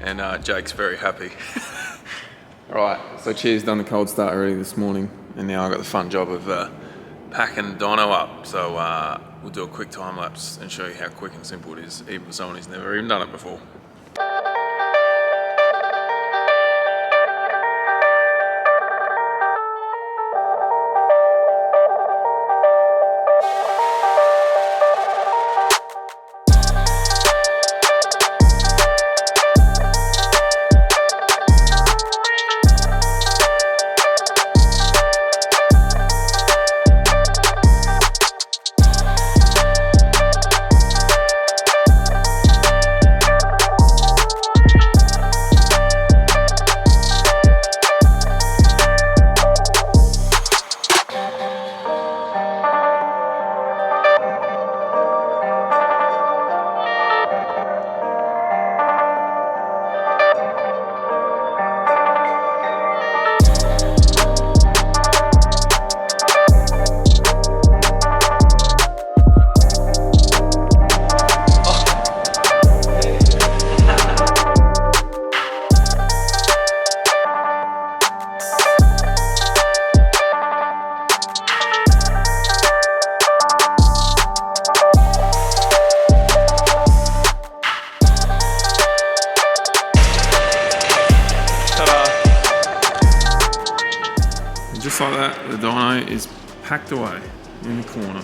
and Jake's very happy. Alright, so Chea's done the cold start already this morning, and now I've got the fun job of packing the dyno up. So we'll do a quick time lapse and show you how quick and simple it is, even for someone who's never even done it before. Just like that, the dyno is packed away in the corner.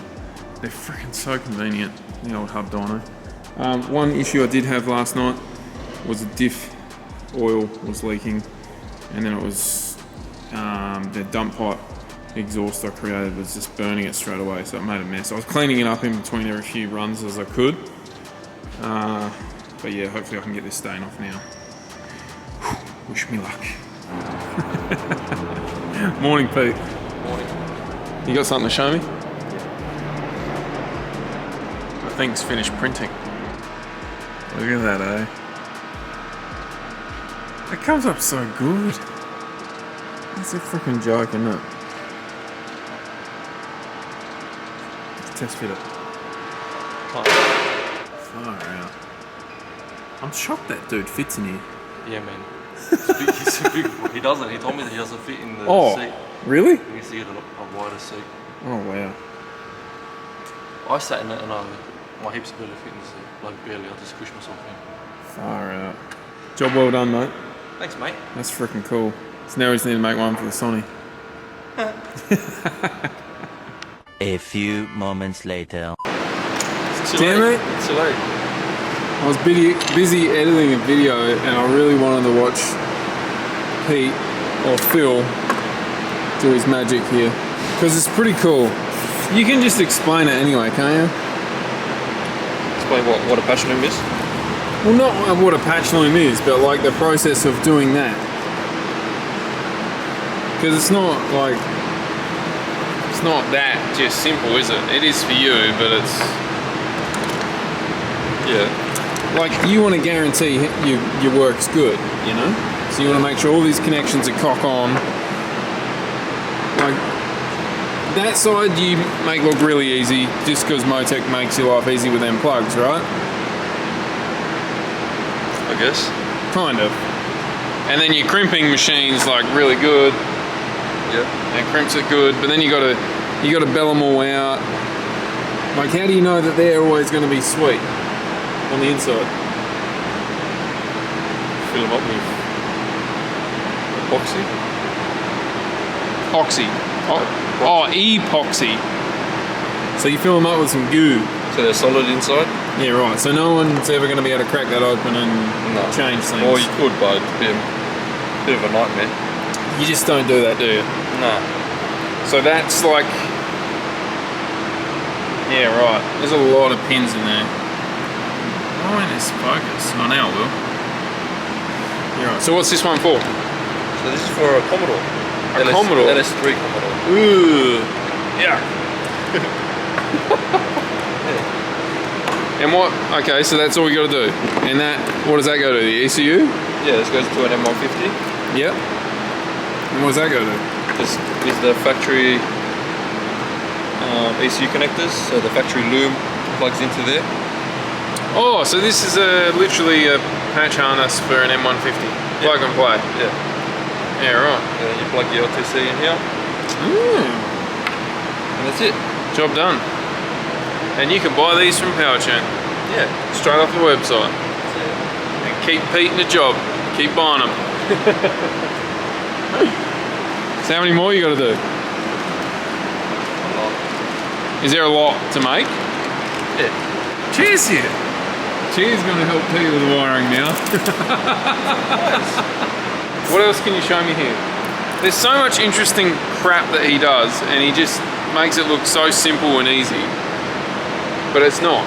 They're freaking so convenient, the old hub dyno. One issue I did have last night was the diff oil was leaking, and then it was the dump pipe exhaust I created was just burning it straight away, so it made a mess. I was cleaning it up in between every few runs as I could, but yeah, hopefully I can get this stain off now. Wish me luck. Morning, Pete. Morning. You got something to show me? The thing's finished printing. Look at that, eh? It comes up so good. That's a freaking joke, isn't it? Let's test fit it. Far out. I'm shocked that dude fits in here. Yeah, man. He's a big boy. He doesn't. He told me that he doesn't fit in the seat. Really? He needs to get a wider seat. Oh, wow. I sat in it and my hips barely fit in the seat. Like barely. I just pushed myself in. Far out. Job well done, mate. Thanks, mate. That's freaking cool. So now we just need to make one for the Sonny. A few moments later. It's too Damn late. it. It's too late. I was busy editing a video and I really wanted to watch Pete or Phil do his magic here, because it's pretty cool. You can just explain it anyway, can't you? Explain what a patch loom is? Well, not what a patch loom is, but like the process of doing that. Because it's not that just simple, is it? It is for you, but it's... Yeah. Like, you want to guarantee your work's good, you know? So you want to make sure all these connections are cock on. Like, that side you make look really easy just because Motec makes your life easy with them plugs, right? I guess. Kind of. And then your crimping machine's like really good. Yeah. And crimps it good, but then you gotta bell them all out. Like, how do you know that they're always going to be sweet on the inside? Fill them up with epoxy. Oxy. Epoxy. So you fill them up with some goo. So they're solid inside? Yeah, right. So no one's ever going to be able to crack that open and change things. Or you could, but it'd be a bit of a nightmare. You just don't do that, do you? Nah. So that's like... Yeah, right. There's a lot of pins in there. Why won't this focus? Oh, now it will. Yeah, right. So what's this one for? So this is for a Commodore. A Commodore? LS3 Commodore. Ooh. Yeah. And what? Okay, so that's all you got to do. And that, what does that go to? The ECU? Yeah, this goes to an M150. Yep. And what does that go to? This is the factory ECU connectors. So the factory loom plugs into there. Oh, so this is literally a patch harness for an M150. Plug and play. Yeah. Yeah, right. And then you plug the LTC in here. And that's it. Job done. And you can buy these from PowerTune. Yeah. Straight off the website. That's it. And keep Pete in the job. Keep buying them. So how many more you got to do? Is there a lot to make? Yeah. Cheers here. Cheers going to help Pete with the wiring now. What else can you show me here? There's so much interesting crap that he does, and he just makes it look so simple and easy. But it's not.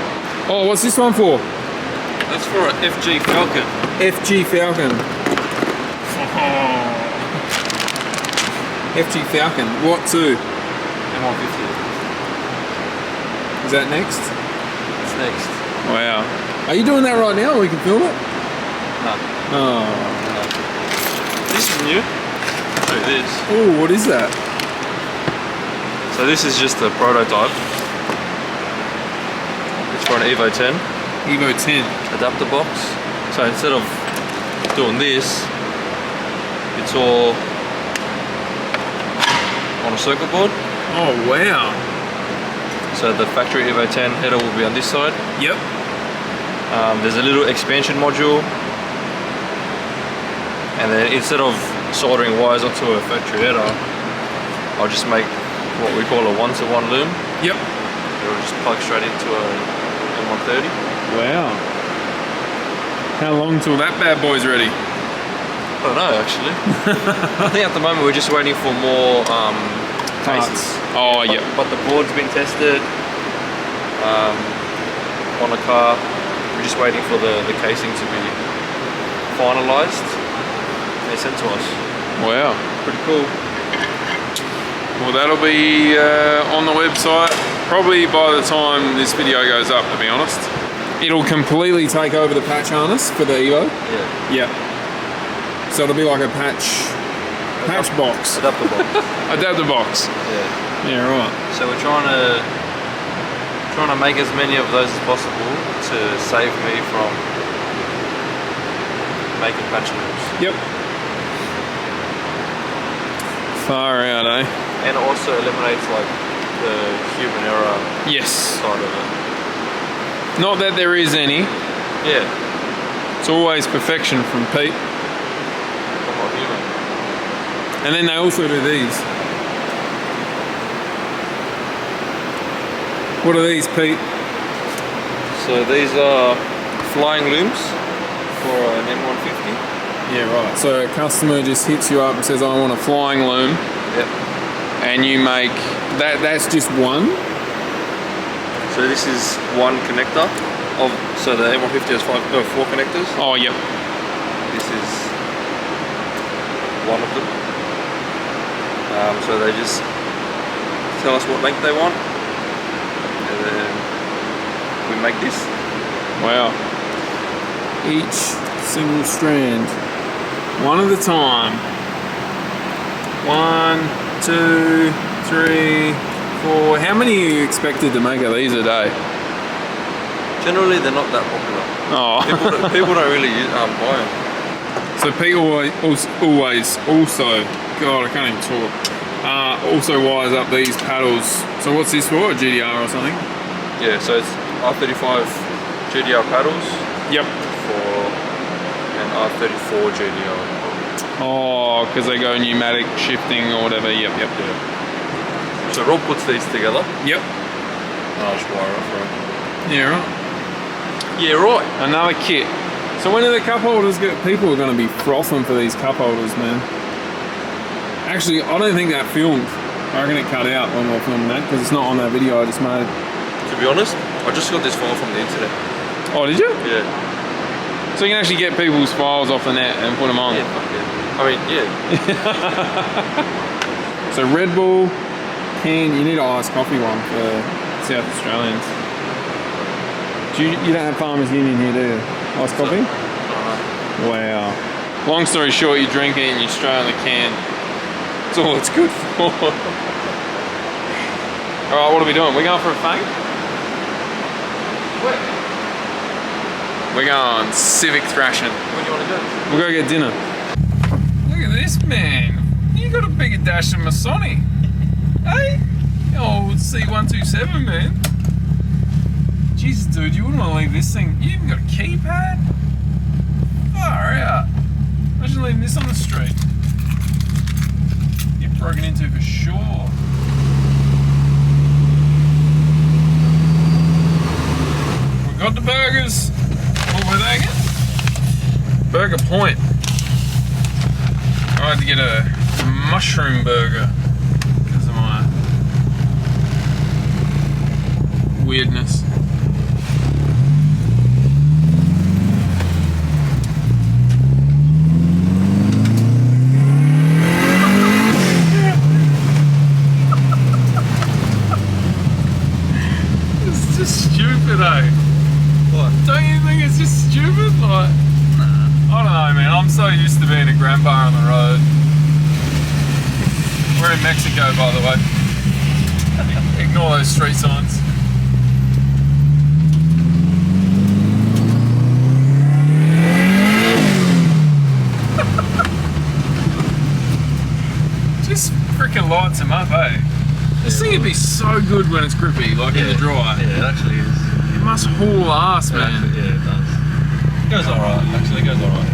Oh, what's this one for? That's for an FG Falcon. FG Falcon. FG Falcon. What to? M150. Is that next? It's next. Wow. Are you doing that right now, or we can film it? No. Oh. This is new. I'll show you this. Oh, what is that? So this is just a prototype. It's for an Evo 10 Evo 10. adapter box. So instead of doing this, it's all on a circuit board. Oh, wow. So the factory Evo 10 header will be on this side. Yep. There's a little expansion module, and then instead of soldering wires onto a factory header, I'll just make what we call a 1-to-1 loom. Yep. It'll just plug straight into a M130. Wow. How long till that bad boy's ready? I don't know actually. I think at the moment we're just waiting for more cases. Oh, yeah. But the board's been tested on a car. We're just waiting for the casing to be finalised. They sent to us. Wow. Pretty cool. Well, that'll be on the website probably by the time this video goes up, to be honest. It'll completely take over the patch harness for the Evo. Yeah. Yeah. So it'll be like a patch box. Adapter box. Adapter box. Yeah. Yeah, right. So we're trying to make as many of those as possible to save me from making patch loops. Yep. Far out, eh? And it also eliminates like the human error Yes. side of it. Not that there is any. Yeah. It's always perfection from Pete. I'm not human. And then they also do these. What are these, Pete? So these are flying looms for an M150. Yeah, right. So a customer just hits you up and says, I want a flying loom. Yep. And you make, that's just one? So this is one connector. So the M150 has 4 connectors. Oh, yep. This is one of them. So they just tell us what length they want, and then we make this. Wow. Each single strand, one at a time. 1, 2, 3, 4. How many are you expected to make of these a day? Generally, they're not that popular. Oh. People don't really buy them. So Pete always also, God, I can't even talk. Also wires up these paddles. So what's this for? A GDR or something? Yeah, so it's R35 GDR paddles. Yep. For an R34 GDR. Oh, because they go pneumatic shifting or whatever. Yep. Yeah. So Rob puts these together. Yep. I'll just wire up for him. Yeah, right. Yeah, right. Another kit. So when do the cup holders get? People are going to be frothing for these cup holders, man. Actually, I don't think that filmed. I reckon it cut out when we were filming that because it's not on that video I just made. To be honest, I just got this file from the internet. Oh, did you? Yeah. So you can actually get people's files off the net and put them on. Yeah, fuck yeah. I mean, yeah. So Red Bull can, you need an iced coffee one for South Australians. You don't have Farmers Union here, do you? Iced coffee? Wow. Long story short, you drink it and you straight on the can. That's all it's good for. Alright, what are we doing? We're going for a fang? Where? We're going civic thrashing. Where do you want to go? We'll go get dinner. Look at this, man. You got a bigger dash than my Sonny. Hey? Oh, C127, man. Jesus, dude, you wouldn't want to leave this thing. You even got a keypad? Far out. Imagine leaving this on the street. You're broken into for sure. We got the burgers. What were they again? Burger Point. I had to get a mushroom burger because of my weirdness. It's just stupid, eh? What? Don't you think it's just stupid? Like, I don't know, man. I'm so used to being a grandpa on the road. We're in Mexico, by the way. Ignore those street signs. Just freaking lights him up, eh? This thing would be so good when it's grippy, like in the dry. Yeah, it actually is. It must haul ass, man. Yeah, it does. It goes alright, actually, it goes alright.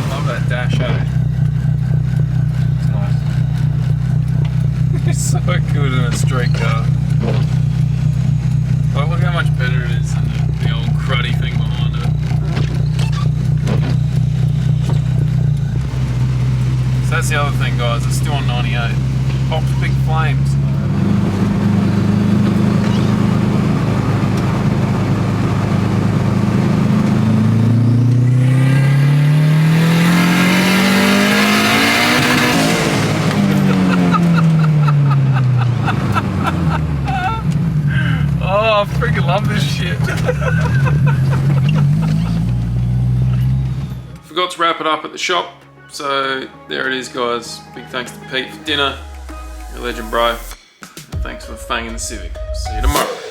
Love that dash, eh? It's so good in a street car. Like, look how much better it is than the old cruddy thing behind it. So that's the other thing, guys. It's still on 98. Pops big flames. Oh, I freaking love this shit. Forgot to wrap it up at the shop. So there it is, guys. Big thanks to Pete for dinner. You're a legend, bro. And thanks for fanging the Civic. See you tomorrow.